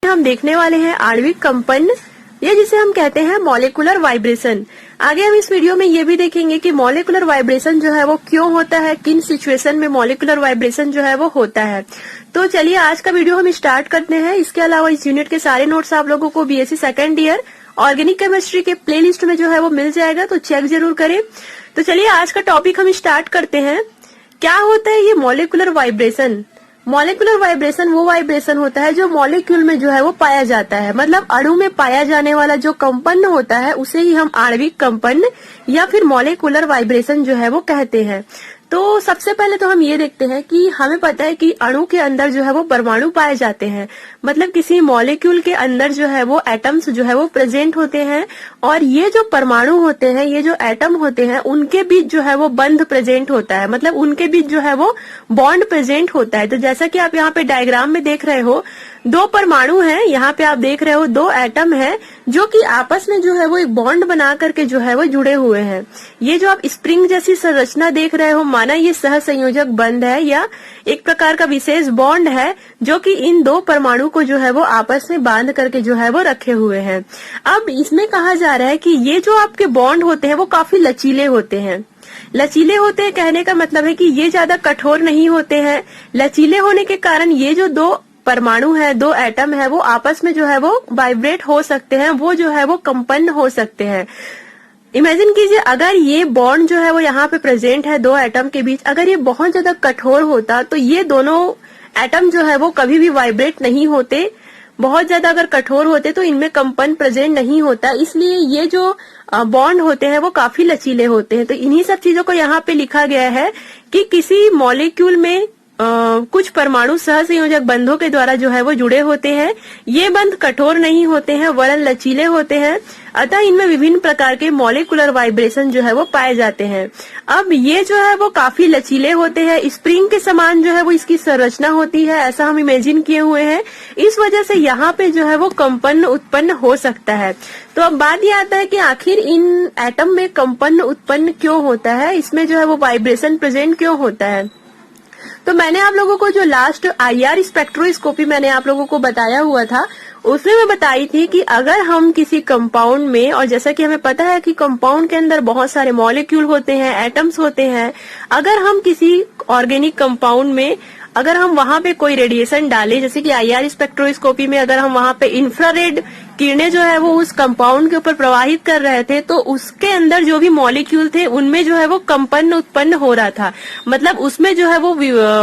हम देखने वाले हैं आणविक कंपन, या जिसे हम कहते हैं मॉलिक्यूलर वाइब्रेशन। आगे हम इस वीडियो में ये भी देखेंगे कि मॉलिक्यूलर वाइब्रेशन जो है वो क्यों होता है, किन सिचुएशन में मॉलिक्यूलर वाइब्रेशन जो है वो होता है। तो चलिए आज का वीडियो हम स्टार्ट करते हैं। इसके अलावा इस यूनिट के सारे नोट्स आप लोगों को BSc second year organic chemistry के प्लेलिस्ट में जो है वो मिल जाएगा, तो चेक जरूर करें। तो चलिए आज का टॉपिक हम स्टार्ट करते हैं। क्या होता है ये मॉलिक्यूलर वाइब्रेशन? मॉलिक्यूलर वाइब्रेशन वो वाइब्रेशन होता है जो मॉलिक्यूल में जो है वो पाया जाता है, मतलब अणु में पाया जाने वाला जो कंपन होता है उसे ही हम आणविक कंपन या फिर मॉलिक्यूलर वाइब्रेशन जो है वो कहते हैं। तो सबसे पहले तो हम ये देखते हैं कि हमें पता है कि अणु के अंदर जो है वो परमाणु पाए जाते हैं, मतलब किसी मॉलिक्यूल के अंदर जो है वो एटम्स जो है वो प्रेजेंट होते हैं, और ये जो परमाणु होते हैं, ये जो एटम होते हैं, उनके बीच जो है वो बंध प्रेजेंट होता है, मतलब उनके बीच जो है वो बॉन्ड प्रेजेंट होता है। तो जैसा कि आप यहाँ पे डायग्राम में देख रहे हो, दो परमाणु हैं, यहाँ पे आप देख रहे हो दो एटम है जो कि आपस में जो है वो एक बॉन्ड बना करके जो है वो जुड़े हुए हैं। ये जो आप स्प्रिंग जैसी संरचना देख रहे हो, माना ये सहसंयोजक बंध है या एक प्रकार का विशेष बॉन्ड है जो कि इन दो परमाणु को जो है वो आपस में बांध करके जो है वो रखे हुए हैं। अब इसमें कहा जा रहा है कि ये जो आपके बॉन्ड होते हैं वो काफी लचीले होते हैं। लचीले होते हैं कहने का मतलब है कि ये ज्यादा कठोर नहीं होते हैं। लचीले होने के कारण ये जो दो परमाणु है, दो एटम है, वो आपस में जो है वो वाइब्रेट हो सकते हैं, वो जो है वो कंपन हो सकते हैं। इमेजिन कीजिए अगर ये बॉन्ड जो है वो यहाँ पे प्रेजेंट है दो एटम के बीच, अगर ये बहुत ज्यादा कठोर होता तो ये दोनों एटम जो है वो कभी भी वाइब्रेट नहीं होते। बहुत ज्यादा अगर कठोर होते तो इनमें कंपन प्रेजेंट नहीं होता, इसलिए ये जो बॉन्ड होते हैं वो काफी लचीले होते हैं। तो इन्हीं सब चीजों को यहाँ पे लिखा गया है कि किसी मॉलिक्यूल में कुछ परमाणु सहसंयोजक बंधों के द्वारा जो है वो जुड़े होते हैं। ये बंध कठोर नहीं होते हैं वरन लचीले होते हैं, अतः इनमें विभिन्न प्रकार के मॉलिक्यूलर वाइब्रेशन जो है वो पाए जाते हैं। अब ये जो है वो काफी लचीले होते हैं, स्प्रिंग के समान जो है वो इसकी संरचना होती है, ऐसा हम इमेजिन किए हुए हैं। इस वजह से यहाँ पे जो है वो कंपन उत्पन्न हो सकता है। तो अब बात ये आता है कि आखिर इन एटम में कंपन उत्पन्न क्यों होता है, इसमें जो है वो वाइब्रेशन प्रेजेंट क्यों होता है। तो मैंने आप लोगों को जो लास्ट IR स्पेक्ट्रोस्कोपी मैंने आप लोगों को बताया हुआ था, उसमें मैं बताई थी कि अगर हम किसी कंपाउंड में, और जैसा कि हमें पता है कि कंपाउंड के अंदर बहुत सारे मॉलिक्यूल होते हैं, एटम्स होते हैं, अगर हम किसी ऑर्गेनिक कंपाउंड में अगर हम वहां पे कोई रेडिएशन डालें, जैसे कि IR स्पेक्ट्रोस्कोपी में अगर हम वहां पे इंफ्रारेड किरणें जो है वो उस कंपाउंड के ऊपर प्रवाहित कर रहे थे, तो उसके अंदर जो भी मॉलिक्यूल थे उनमें जो है वो कंपन उत्पन्न हो रहा था, मतलब उसमें जो है वो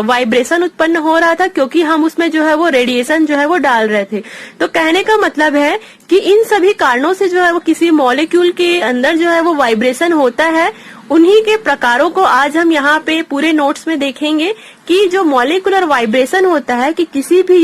वाइब्रेशन उत्पन्न हो रहा था, क्योंकि हम उसमें जो है वो रेडिएशन जो है वो डाल रहे थे। तो कहने का मतलब है कि इन सभी कारणों से जो है वो किसी मॉलिक्यूल के अंदर जो है वो वाइब्रेशन होता है। उन्हीं के प्रकारों को आज हम यहाँ पे पूरे नोट्स में देखेंगे कि जो मॉलिक्यूलर वाइब्रेशन होता है कि किसी भी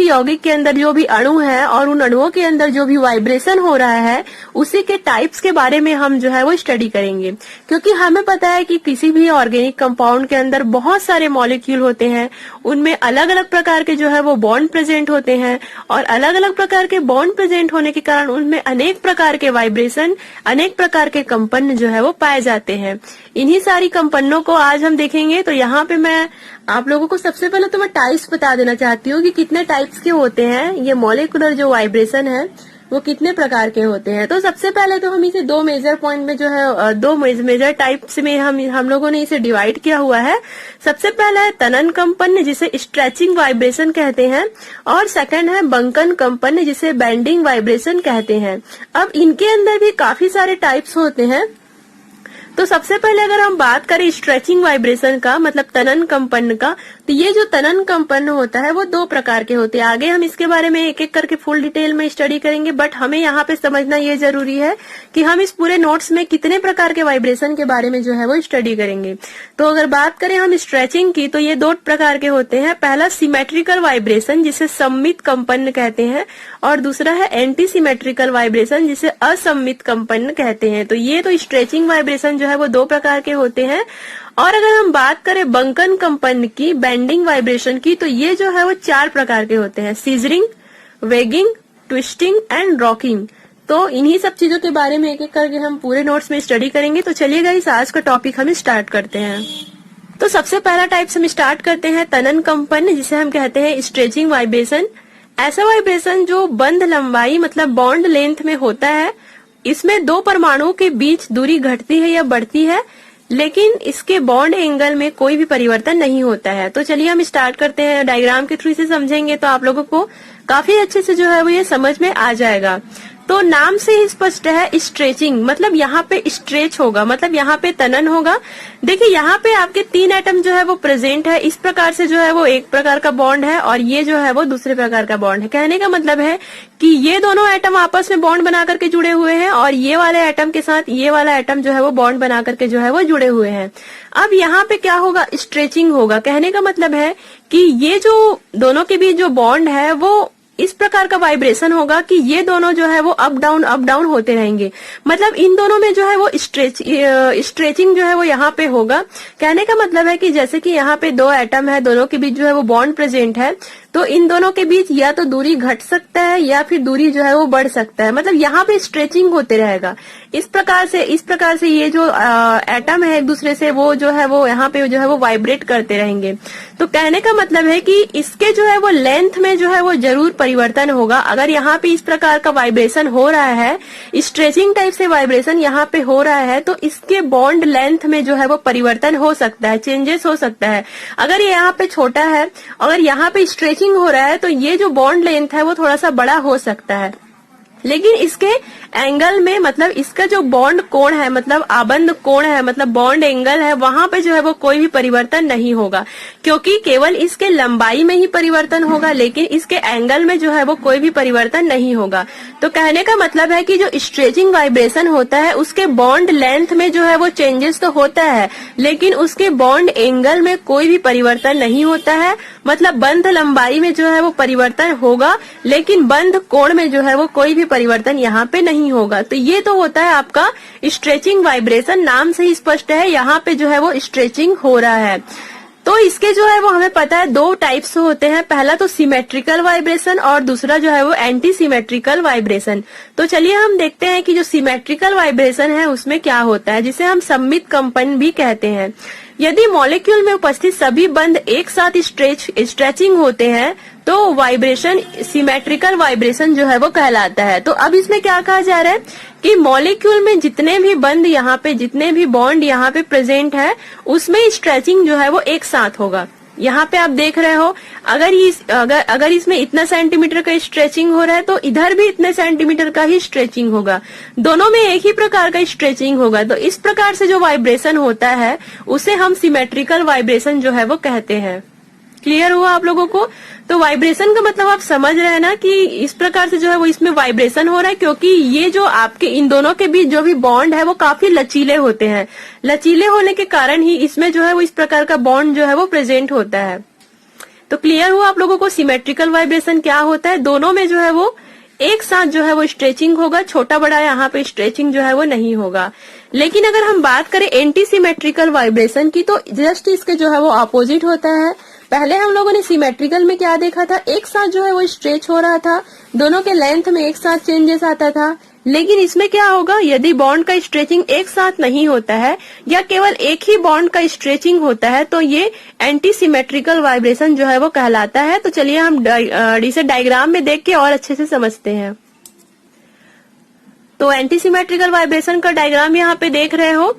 यौगिक के अंदर जो भी अणु है और उन अणुओं के अंदर जो भी वाइब्रेशन हो रहा है, उसी के टाइप्स के बारे में हम जो है वो स्टडी करेंगे। क्योंकि हमें पता है कि किसी भी ऑर्गेनिक कंपाउंड के अंदर बहुत सारे मॉलिक्यूल होते हैं, उनमें अलग अलग प्रकार के जो है वो बॉन्ड प्रेजेंट होते हैं, और अलग अलग प्रकार के बॉन्ड प्रेजेंट होने के कारण उनमें अनेक प्रकार के वाइब्रेशन, अनेक प्रकार के कंपन जो है वो पाए जाते हैं। इन्हीं सारी कंपनों को आज हम देखेंगे। तो यहाँ पे मैं आप लोगों को सबसे पहले तो मैं टाइप्स बता देना चाहती हूँ कि कितने टाइप्स के होते हैं, ये मॉलिक्यूलर जो वाइब्रेशन है वो कितने प्रकार के होते हैं। तो सबसे पहले तो हम इसे दो मेजर पॉइंट में जो है दो मेजर टाइप्स में हम लोगों ने इसे डिवाइड किया हुआ है। सबसे पहला है तनन कंपन जिसे स्ट्रेचिंग वाइब्रेशन कहते हैं, और सेकंड है बंकन कंपन जिसे बेंडिंग वाइब्रेशन कहते हैं। अब इनके अंदर भी काफी सारे टाइप्स होते हैं। तो सबसे पहले अगर हम बात करें स्ट्रेचिंग वाइब्रेशन का, मतलब तनन कंपन का, तो ये जो तनन कंपन होता है वो दो प्रकार के होते हैं। आगे हम इसके बारे में एक एक करके फुल डिटेल में स्टडी करेंगे, बट हमें यहाँ पे समझना ये जरूरी है कि हम इस पूरे नोट्स में कितने प्रकार के वाइब्रेशन के बारे में जो है वो स्टडी करेंगे। तो अगर बात करें हम स्ट्रेचिंग की, तो ये दो प्रकार के होते हैं। पहला सिमेट्रिकल वाइब्रेशन जिसे सममित कंपन कहते हैं, और दूसरा है एंटी सिमेट्रिकल वाइब्रेशन जिसे असममित कंपन कहते हैं। तो ये तो स्ट्रेचिंग वाइब्रेशन जो है वो दो प्रकार के होते हैं। और अगर हम बात करें बंकन कंपन की, बेंडिंग वाइब्रेशन की, तो ये जो है वो चार प्रकार के होते हैं: scissoring, weighing, twisting and rocking. तो इन्हीं सब चीजों के बारे में एक एक करके हम पूरे नोट्स में स्टडी करेंगे। तो चलिए गाइस आज का टॉपिक हम स्टार्ट करते हैं। तो सबसे पहला टाइप हम स्टार्ट करते हैं तनन कंपन जिसे हम कहते हैं स्ट्रेचिंग वाइब्रेशन। ऐसा वाइब्रेशन जो बंध लंबाई मतलब बॉन्ड लेंथ में होता है, इसमें दो परमाणुओं के बीच दूरी घटती है या बढ़ती है, लेकिन इसके बॉन्ड एंगल में कोई भी परिवर्तन नहीं होता है। तो चलिए हम स्टार्ट करते हैं, डायग्राम के थ्रू इसे समझेंगे तो आप लोगों को काफी अच्छे से जो है वो ये समझ में आ जाएगा। तो नाम से ही स्पष्ट है स्ट्रेचिंग, मतलब यहाँ पे स्ट्रेच होगा, मतलब यहाँ पे तनन होगा। देखिए यहाँ पे आपके 3 एटम जो है वो प्रेजेंट है, इस प्रकार से जो है वो एक प्रकार का बॉन्ड है और ये जो है वो दूसरे प्रकार का बॉन्ड है। कहने का मतलब है कि ये दोनों एटम आपस में बॉन्ड बना करके जुड़े हुए हैं और ये वाले एटम के साथ ये वाला एटम जो है वो बॉन्ड बना करके जो है वो जुड़े हुए हैं। अब यहाँ पे क्या होगा, स्ट्रेचिंग होगा। कहने का मतलब है कि ये जो दोनों के बीच जो बॉन्ड है वो इस प्रकार का वाइब्रेशन होगा कि ये दोनों जो है वो अप डाउन होते रहेंगे, मतलब इन दोनों में जो है वो स्ट्रेचिंग जो है वो यहाँ पे होगा। कहने का मतलब है कि जैसे कि यहाँ पे 2 एटम है, दोनों के बीच जो है वो बॉन्ड प्रेजेंट है, तो इन दोनों के बीच या तो दूरी घट सकता है या फिर दूरी जो है वो बढ़ सकता है, मतलब यहाँ पे स्ट्रेचिंग होते रहेगा। इस प्रकार से ये जो एटम है एक दूसरे से वो जो है वो यहाँ पे जो है वो वाइब्रेट करते रहेंगे। तो कहने का मतलब है कि इसके जो है वो लेंथ में जो है वो जरूर परिवर्तन होगा। अगर यहाँ पे इस प्रकार का वाइब्रेशन हो रहा है, स्ट्रेचिंग टाइप से वाइब्रेशन यहाँ पे हो रहा है, तो इसके बॉन्ड लेंथ में जो है वो परिवर्तन हो सकता है, चेंजेस हो सकता है। अगर ये यहाँ पे छोटा है, अगर यहाँ पे स्ट्रेचिंग हो रहा है, तो ये जो बॉन्ड लेंथ है वो थोड़ा सा बड़ा हो सकता है, लेकिन इसके एंगल में मतलब इसका जो बॉन्ड कोण है, मतलब आबंध कोण है, मतलब बॉन्ड एंगल है, वहां पे जो है वो कोई भी परिवर्तन नहीं होगा, क्योंकि केवल इसके लंबाई में ही परिवर्तन होगा, लेकिन इसके एंगल में जो है वो कोई भी परिवर्तन नहीं होगा। तो कहने का मतलब है कि जो स्ट्रेचिंग वाइब्रेशन होता है उसके बॉन्ड लेंथ में जो है वो चेंजेस तो होता है, लेकिन उसके बॉन्ड एंगल में कोई भी परिवर्तन नहीं होता है। मतलब बंध लंबाई में जो है वो परिवर्तन होगा, लेकिन बंध कोण में जो है वो कोई भी परिवर्तन यहाँ पे नहीं होगा। तो ये तो होता है आपका स्ट्रेचिंग वाइब्रेशन, नाम से ही स्पष्ट है यहाँ पे जो है वो स्ट्रेचिंग हो रहा है। तो इसके जो है वो हमें पता है 2 टाइप्स होते हैं, पहला तो सिमेट्रिकल वाइब्रेशन और दूसरा जो है वो एंटी सिमेट्रिकल वाइब्रेशन। तो चलिए हम देखते हैं कि जो सिमेट्रिकल वाइब्रेशन है उसमें क्या होता है, जिसे हम सममित कंपन भी कहते हैं। यदि मॉलिक्यूल में उपस्थित सभी बंध एक साथ स्ट्रेचिंग होते हैं तो वाइब्रेशन सिमेट्रिकल वाइब्रेशन जो है वो कहलाता है। तो अब इसमें क्या कहा जा रहा है कि मॉलिक्यूल में जितने भी बंध यहाँ पे, जितने भी बॉन्ड यहाँ पे प्रेजेंट है, उसमें स्ट्रेचिंग जो है वो एक साथ होगा। यहाँ पे आप देख रहे हो, अगर इसमें इतना सेंटीमीटर का स्ट्रेचिंग हो रहा है तो इधर भी इतने सेंटीमीटर का ही स्ट्रेचिंग होगा, दोनों में एक ही प्रकार का स्ट्रेचिंग होगा। तो इस प्रकार से जो वाइब्रेशन होता है उसे हम सिमेट्रिकल वाइब्रेशन जो है वो कहते हैं। क्लियर हुआ आप लोगों को? तो वाइब्रेशन का मतलब आप समझ रहे हैं ना कि इस प्रकार से जो है वो इसमें वाइब्रेशन हो रहा है, क्योंकि ये जो आपके इन दोनों के बीच जो भी बॉन्ड है वो काफी लचीले होते हैं। लचीले होने के कारण ही इसमें जो है वो इस प्रकार का बॉन्ड जो है वो प्रेजेंट होता है। तो क्लियर हुआ आप लोगों को सिमेट्रिकल वाइब्रेशन क्या होता है? दोनों में जो है वो एक साथ जो है वो स्ट्रेचिंग होगा, छोटा बड़ा यहाँ पे स्ट्रेचिंग जो है वो नहीं होगा। लेकिन अगर हम बात करें एंटी सिमेट्रिकल वाइब्रेशन की, तो जस्ट इसके जो है वो अपोजिट होता है। पहले हम लोगों ने सिमेट्रिकल में क्या देखा था, एक साथ जो है वो स्ट्रेच हो रहा था, दोनों के लेंथ में एक साथ चेंजेस आता था। लेकिन इसमें क्या होगा, यदि बॉन्ड का स्ट्रेचिंग एक साथ नहीं होता है या केवल एक ही बॉन्ड का स्ट्रेचिंग होता है तो ये एंटी सिमेट्रिकल वाइब्रेशन जो है वो कहलाता है। तो चलिए हम इसे डायग्राम में देख के और अच्छे से समझते हैं। तो एंटी सिमेट्रिकल वाइब्रेशन का डायग्राम यहाँ पे देख रहे हो,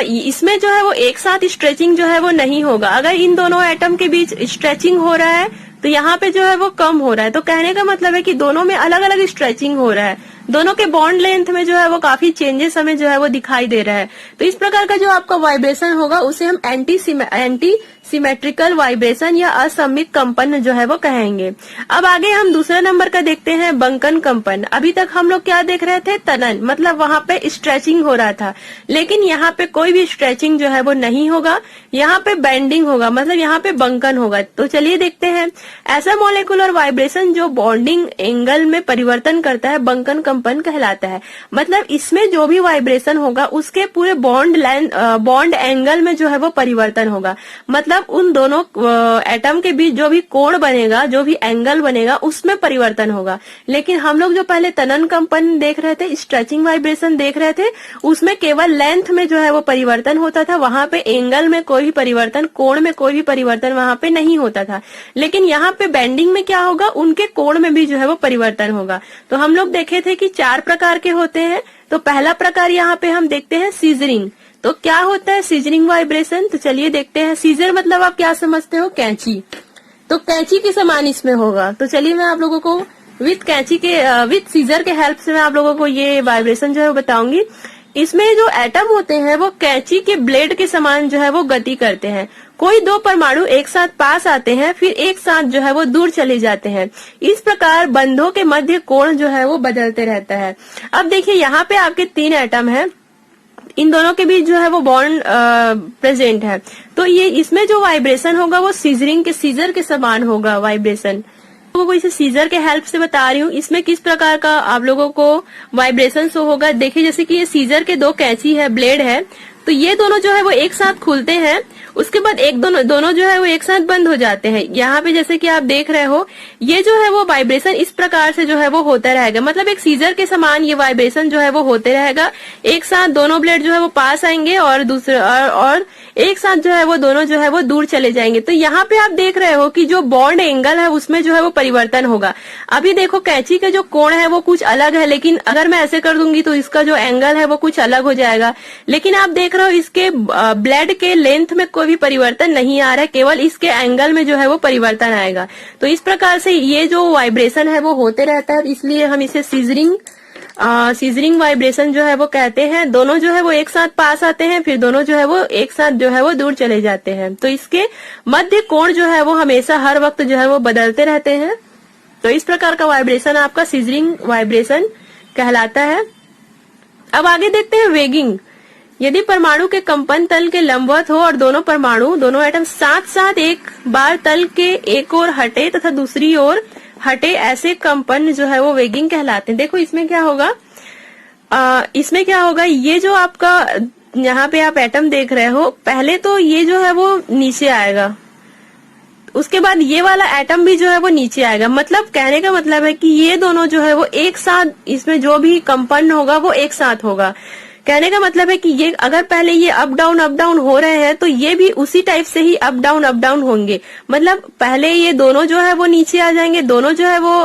इसमें जो है वो एक साथ स्ट्रेचिंग जो है वो नहीं होगा। अगर इन दोनों एटम के बीच स्ट्रेचिंग हो रहा है तो यहाँ पे जो है वो कम हो रहा है। तो कहने का मतलब है कि दोनों में अलग अलग स्ट्रेचिंग हो रहा है, दोनों के बॉन्ड लेंथ में जो है वो काफी चेंजेस हमें जो है वो दिखाई दे रहा है। तो इस प्रकार का जो आपका वाइब्रेशन होगा उसे हम एंटी सिमेट्रिकल वाइब्रेशन या असममित कंपन जो है वो कहेंगे। अब आगे हम दूसरा नंबर का देखते हैं, बंकन कंपन। अभी तक हम लोग क्या देख रहे थे, तनन, मतलब वहां पे स्ट्रेचिंग हो रहा था, लेकिन यहाँ पे कोई भी स्ट्रेचिंग जो है वो नहीं होगा, यहाँ पे बेंडिंग होगा, मतलब यहाँ पे बंकन होगा। तो चलिए देखते हैं, ऐसा मॉलिक्यूलर वाइब्रेशन जो बॉन्डिंग एंगल में परिवर्तन करता है, बंकन कंपन कहलाता है। मतलब इसमें जो भी वाइब्रेशन होगा उसके पूरे बॉन्ड एंगल में जो है वो परिवर्तन होगा। मतलब उन दोनों एटम के बीच जो भी कोण बनेगा, जो भी एंगल बनेगा, उसमें परिवर्तन होगा। लेकिन हम लोग जो पहले तनन कंपन देख रहे थे, स्ट्रेचिंग वाइब्रेशन देख रहे थे, उसमें केवल लेंथ में जो है वो परिवर्तन होता था। वहां पे एंगल में कोई भी परिवर्तन, कोण में कोई भी परिवर्तन वहां पे नहीं होता था। लेकिन यहाँ पे बेंडिंग में क्या होगा, उनके कोण में भी जो है वो परिवर्तन होगा। तो हम लोग देखे थे कि 4 प्रकार के होते हैं। तो पहला प्रकार यहाँ पे हम देखते हैं सीजरिंग। तो क्या होता है सीजरिंग वाइब्रेशन, तो चलिए देखते हैं। सीजर मतलब आप क्या समझते हो, कैंची। तो कैंची के समान इसमें होगा। तो चलिए मैं आप लोगों को विथ सीजर के हेल्प से मैं आप लोगों को ये वाइब्रेशन जो है वो बताऊंगी। इसमें जो एटम होते हैं वो कैंची के ब्लेड के समान जो है वो गति करते हैं। कोई 2 परमाणु एक साथ पास आते हैं, फिर एक साथ जो है वो दूर चले जाते हैं। इस प्रकार बंधों के मध्य कोण जो है वो बदलते रहता है। अब देखिए यहाँ पे आपके 3 एटम है, इन दोनों के बीच जो है वो बॉन्ड प्रेजेंट है। तो ये इसमें जो वाइब्रेशन होगा वो सीजर के समान होगा वाइब्रेशन। को इसे सीजर के हेल्प से बता रही हूँ। इसमें किस प्रकार का आप लोगों को वाइब्रेशन शो होगा, देखिए जैसे कि ये सीजर के 2 कैंची है, ब्लेड है, तो ये दोनों जो है वो एक साथ खुलते हैं, उसके बाद दोनों जो है वो एक साथ बंद हो जाते हैं। यहाँ पे जैसे कि आप देख रहे हो, ये जो है वो वाइब्रेशन इस प्रकार से जो है वो होता रहेगा। मतलब एक सीजर के समान ये वाइब्रेशन जो है वो होते रहेगा। एक साथ दोनों ब्लेड जो है वो पास आएंगे और और एक साथ जो है वो दोनों जो है वो दूर चले जाएंगे। तो यहाँ पे आप देख रहे हो कि जो बॉन्ड एंगल है उसमें जो है वो परिवर्तन होगा। अभी देखो कैंची का जो कोण है वो कुछ अलग है, लेकिन अगर मैं ऐसे कर दूंगी तो इसका जो एंगल है वो कुछ अलग हो जाएगा। लेकिन आप देख रहे हो इसके ब्लेड के लेंथ में कोई भी परिवर्तन नहीं आ रहा है, केवल इसके एंगल में जो है वो परिवर्तन आएगा। तो इस प्रकार से ये जो वाइब्रेशन है वो होते रहता है, इसलिए हम इसे सीजरिंग वाइब्रेशन जो है वो कहते हैं। दोनों जो है वो एक साथ पास आते हैं, फिर दोनों जो है वो एक साथ जो है वो दूर चले जाते हैं। तो इसके मध्य कोण जो है वो हमेशा हर वक्त जो है वो बदलते रहते हैं। तो इस प्रकार का वाइब्रेशन आपका सीजरिंग वाइब्रेशन कहलाता है। अब आगे देखते हैं वेगिंग। यदि परमाणु के कंपन तल के लंबवत हो और दोनों एटम साथ साथ एक बार तल के एक ओर हटे तथा दूसरी ओर हटे, ऐसे कंपन जो है वो वेगिंग कहलाते हैं। देखो इसमें क्या होगा, ये जो आपका यहाँ पे आप एटम देख रहे हो, पहले तो ये जो है वो नीचे आएगा, उसके बाद ये वाला एटम भी जो है वो नीचे आएगा। मतलब कहने का मतलब है कि ये दोनों जो है वो एक साथ, इसमें जो भी कंपन होगा वो एक साथ होगा। कहने का मतलब है कि ये अगर पहले ये अप डाउन हो रहे हैं तो ये भी उसी टाइप से ही अप डाउन होंगे। मतलब पहले ये दोनों जो है वो नीचे आ जाएंगे, दोनों जो है वो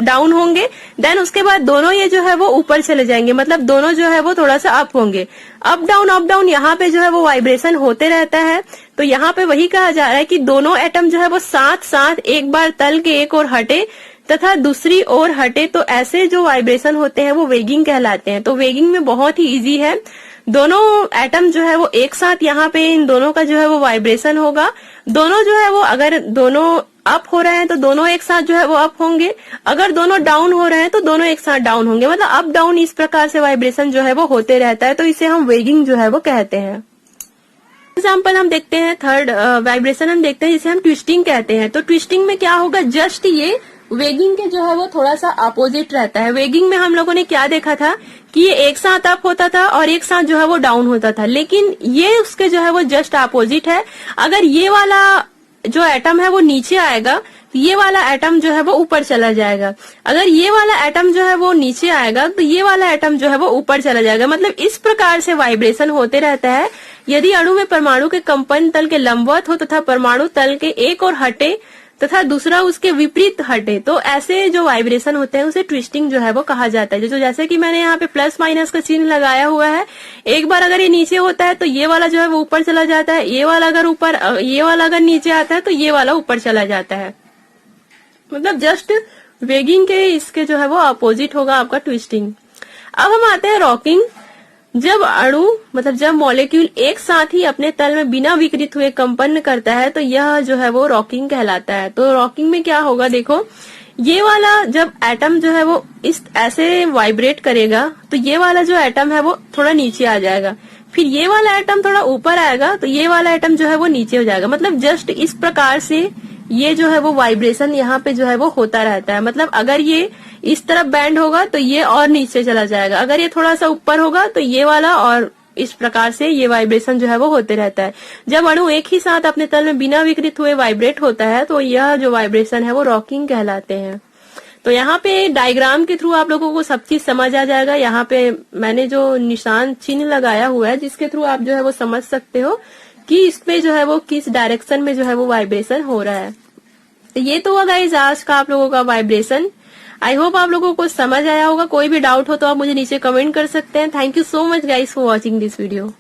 डाउन होंगे, देन उसके बाद दोनों ये जो है वो ऊपर चले जाएंगे। मतलब दोनों जो है वो थोड़ा सा अप होंगे। अप डाउन यहाँ पे जो है वो वाइब्रेशन होते रहता है। तो यहाँ पे वही कहा जा रहा है कि दोनों एटम जो है वो साथ साथ एक बार तल के एक और हटे तथा दूसरी ओर हटे, तो ऐसे जो वाइब्रेशन होते हैं वो वेगिंग कहलाते हैं। तो वेगिंग में बहुत ही इजी है, दोनों एटम जो है वो एक साथ यहाँ पे इन दोनों का जो है वो वाइब्रेशन होगा। दोनों जो है वो अगर दोनों अप हो रहे हैं तो दोनों एक साथ जो है वो अप होंगे, अगर दोनों डाउन हो रहे हैं तो दोनों एक साथ डाउन होंगे। मतलब अप डाउन इस प्रकार से वाइब्रेशन जो है वो होते रहता है। तो इसे हम वेगिंग जो है वो कहते हैं। एग्जाम्पल हम देखते हैं, थर्ड वाइब्रेशन हम देखते हैं जिसे हम ट्विस्टिंग कहते हैं। तो ट्विस्टिंग में क्या होगा, जस्ट ये वेगिंग के जो है वो थोड़ा सा अपोजिट रहता है। वेगिंग में हम लोगों ने क्या देखा था कि ये एक साथ अप होता था और एक साथ जो है वो डाउन होता था, लेकिन ये उसके जो है वो जस्ट अपोजिट है। अगर ये वाला जो एटम है वो नीचे आएगा तो ये वाला एटम जो है वो ऊपर चला जाएगा। अगर ये वाला एटम जो है वो नीचे आएगा तो ये वाला एटम जो है वो ऊपर चला जाएगा। मतलब इस प्रकार से वाइब्रेशन होते रहता है। यदि अणु में परमाणु के कंपन तल के लंबवत हो तथा परमाणु तल के एक और हटे तथा दूसरा उसके विपरीत हटे, तो ऐसे जो वाइब्रेशन होते हैं उसे ट्विस्टिंग जो है वो कहा जाता है। जो जैसे कि मैंने यहाँ पे प्लस माइनस का चिन्ह लगाया हुआ है, एक बार अगर ये नीचे होता है तो ये वाला जो है वो ऊपर चला जाता है, ये वाला अगर नीचे आता है तो ये वाला ऊपर चला जाता है। मतलब जस्ट वेगिंग के इसके जो है वो अपोजिट होगा आपका ट्विस्टिंग। अब हम आते हैं रॉकिंग। जब मॉलिक्यूल एक साथ ही अपने तल में बिना विकृत हुए कंपन करता है तो यह जो है वो रॉकिंग कहलाता है। तो रॉकिंग में क्या होगा, देखो ये वाला जब एटम जो है वो इस ऐसे वाइब्रेट करेगा तो ये वाला जो एटम है वो थोड़ा नीचे आ जाएगा, फिर ये वाला एटम थोड़ा ऊपर आएगा तो ये वाला एटम जो है वो नीचे हो जाएगा। मतलब जस्ट इस प्रकार से ये जो है वो वाइब्रेशन यहाँ पे जो है वो होता रहता है। मतलब अगर ये इस तरफ बैंड होगा तो ये और नीचे चला जाएगा, अगर ये थोड़ा सा ऊपर होगा तो ये वाला, और इस प्रकार से ये वाइब्रेशन जो है वो होते रहता है। जब अणु एक ही साथ अपने तल में बिना विकृत हुए वाइब्रेट होता है तो यह जो वाइब्रेशन है वो रॉकिंग कहलाते हैं। तो यहाँ पे डायग्राम के थ्रू आप लोगों को सब चीज समझ आ जाएगा। यहाँ पे मैंने जो निशान चिन्ह लगाया हुआ है जिसके थ्रू आप जो है वो समझ सकते हो कि इसमें जो है वो किस डायरेक्शन में जो है वो वाइब्रेशन हो रहा है। तो ये तो हुआ गाइस आज का आप लोगों का वाइब्रेशन। आई होप आप लोगों को समझ आया होगा। कोई भी डाउट हो तो आप मुझे नीचे कमेंट कर सकते हैं। Thank you so much guys for watching this video.